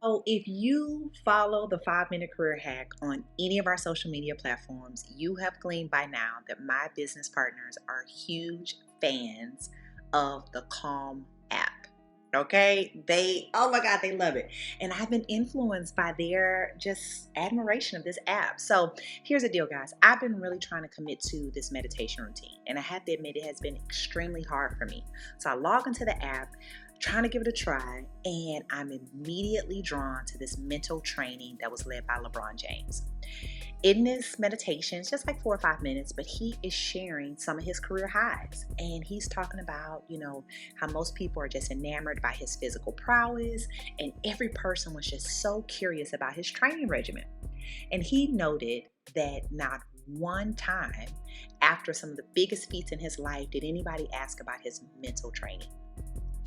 So, if you follow the 5 Minute Career Hack on any of our social media platforms, you have gleaned by now that my business partners are huge fans of the Calm app. Okay, oh my God, they love it. And I've been influenced by their just admiration of this app. So, here's the deal, guys. I've been really trying to commit to this meditation routine, and I have to admit, it has been extremely hard for me. So, I log into the app trying to give it a try, and I'm immediately drawn to this mental training that was led by LeBron James. In this meditation, it's just like 4 or 5 minutes, but he is sharing some of his career highs. And he's talking about, how most people are just enamored by his physical prowess, and every person was just so curious about his training regimen. And he noted that not one time after some of the biggest feats in his life did anybody ask about his mental training.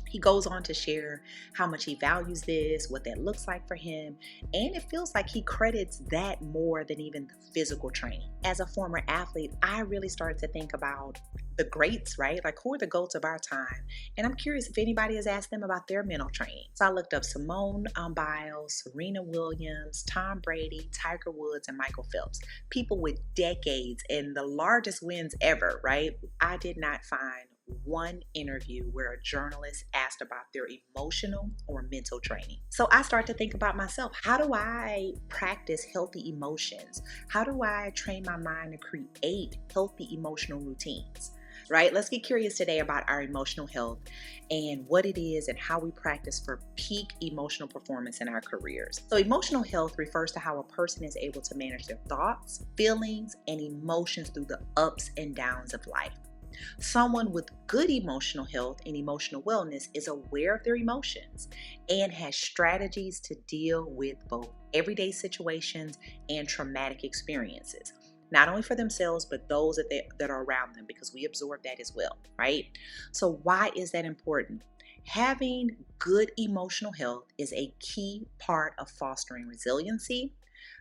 He goes on to share how much he values this, what that looks like for him, and it feels like he credits that more than even the physical training. As a former athlete, I really started to think about the greats, right? Like, who are the GOATs of our time? And I'm curious if anybody has asked them about their mental training. So I looked up Simone Biles, Serena Williams, Tom Brady, Tiger Woods, and Michael Phelps. People with decades and the largest wins ever, right? I did not find one interview where a journalist asked about their emotional or mental training. So I start to think about myself. How do I practice healthy emotions? How do I train my mind to create healthy emotional routines? Right? Let's get curious today about our emotional health and what it is and how we practice for peak emotional performance in our careers. So emotional health refers to how a person is able to manage their thoughts, feelings, and emotions through the ups and downs of life. Someone with good emotional health and emotional wellness is aware of their emotions and has strategies to deal with both everyday situations and traumatic experiences, not only for themselves, but those that are around them, because we absorb that as well, right? So why is that important? Having good emotional health is a key part of fostering resiliency,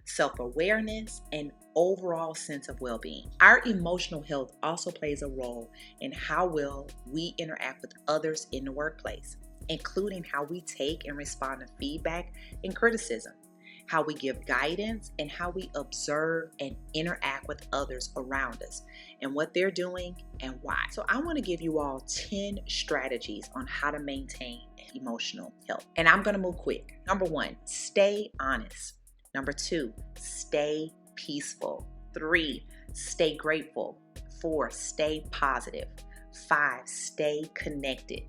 self-awareness, and overall sense of well-being. Our emotional health also plays a role in how well we interact with others in the workplace, including how we take and respond to feedback and criticism, how we give guidance, and how we observe and interact with others around us and what they're doing and why. So I want to give you all 10 strategies on how to maintain emotional health. And I'm going to move quick. Number 1, stay honest. Number 2, stay peaceful. 3, stay grateful. 4, stay positive. 5, stay connected.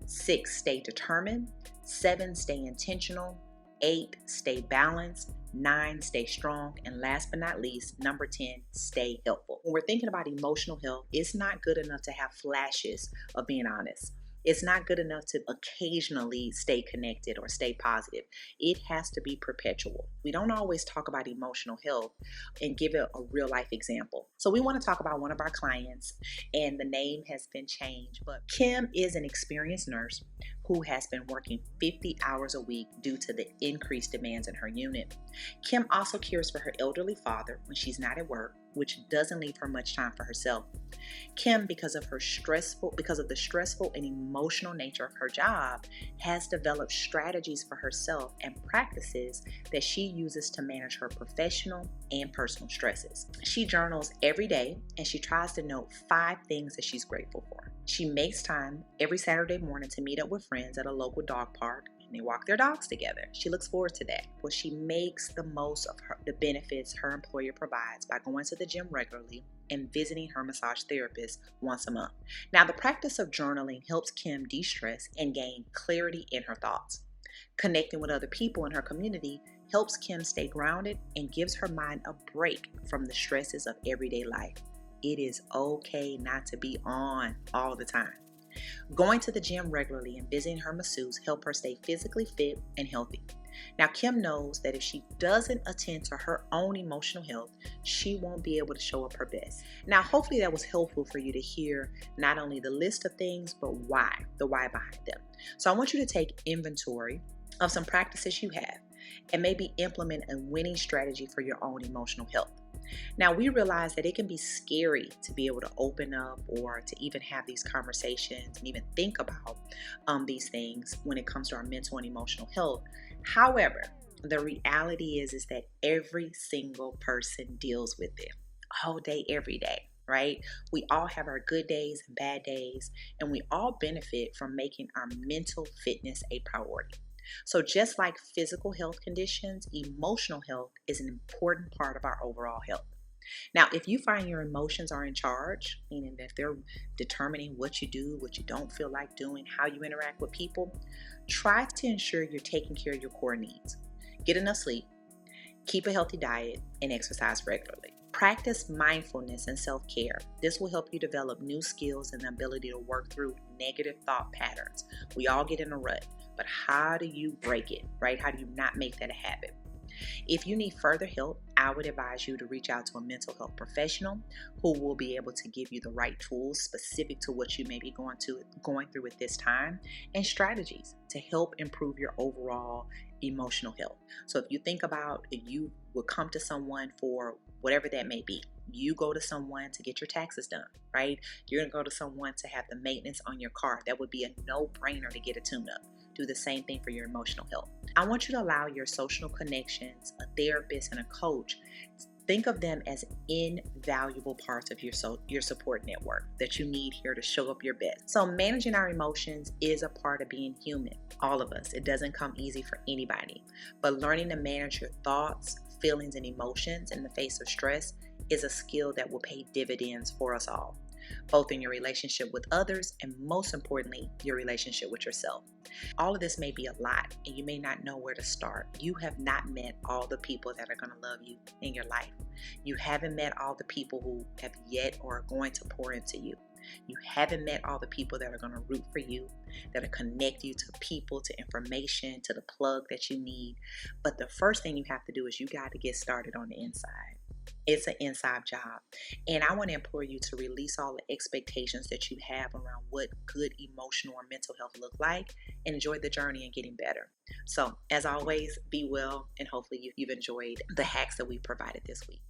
6, stay determined. 7, stay intentional. 8, stay balanced. 9, stay strong. And last but not least, number 10, stay helpful. When we're thinking about emotional health, it's not good enough to have flashes of being honest. It's not good enough to occasionally stay connected or stay positive. It has to be perpetual. We don't always talk about emotional health and give it a real life example. So we want to talk about one of our clients, and the name has been changed, but Kim is an experienced nurse who has been working 50 hours a week due to the increased demands in her unit. Kim also cares for her elderly father when she's not at work, which doesn't leave her much time for herself. Kim, because of the stressful and emotional nature of her job, has developed strategies for herself and practices that she uses to manage her professional and personal stresses. She journals every day, and she tries to note 5 things that she's grateful for. She makes time every Saturday morning to meet up with friends at a local dog park. They walk their dogs together. She looks forward to that. Well, she makes the most of the benefits her employer provides by going to the gym regularly and visiting her massage therapist once a month. Now, the practice of journaling helps Kim de-stress and gain clarity in her thoughts. Connecting with other people in her community helps Kim stay grounded and gives her mind a break from the stresses of everyday life. It is okay not to be on all the time. Going to the gym regularly and visiting her masseuse help her stay physically fit and healthy. Now, Kim knows that if she doesn't attend to her own emotional health, she won't be able to show up her best. Now, hopefully that was helpful for you to hear not only the list of things, but the why behind them. So I want you to take inventory of some practices you have and maybe implement a winning strategy for your own emotional health. Now, we realize that it can be scary to be able to open up or to even have these conversations and even think about these things when it comes to our mental and emotional health. However, the reality is that every single person deals with it all day, every day. Right? We all have our good days and bad days, and we all benefit from making our mental fitness a priority. So, just like physical health conditions, emotional health is an important part of our overall health. Now, if you find your emotions are in charge, meaning that they're determining what you do, what you don't feel like doing, how you interact with people, try to ensure you're taking care of your core needs. Get enough sleep, keep a healthy diet, and exercise regularly. Practice mindfulness and self care. This will help you develop new skills and the ability to work through negative thought patterns. We all get in a rut, but how do you break it, right? How do you not make that a habit? If you need further help, I would advise you to reach out to a mental health professional who will be able to give you the right tools specific to what you may be going through at this time, and strategies to help improve your overall emotional health. So if you think about if you will come to someone for whatever that may be. You go to someone to get your taxes done, right? You're going to go to someone to have the maintenance on your car. That would be a no-brainer to get a tune-up. Do the same thing for your emotional health. I want you to allow your social connections, a therapist, and a coach, think of them as invaluable parts of your support network that you need here to show up your best. So managing our emotions is a part of being human. All of us. It doesn't come easy for anybody. But learning to manage your thoughts, feelings, and emotions in the face of stress is a skill that will pay dividends for us all, both in your relationship with others and, most importantly, your relationship with yourself. All of this may be a lot and you may not know where to start. You have not met all the people that are going to love you in your life. You haven't met all the people who have yet or are going to pour into you. You haven't met all the people that are going to root for you, that are connect you to people, to information, to the plug that you need. But the first thing you have to do is you got to get started on the inside. It's an inside job. And I want to implore you to release all the expectations that you have around what good emotional or mental health look like and enjoy the journey and getting better. So as always, be well, and hopefully you've enjoyed the hacks that we provided this week.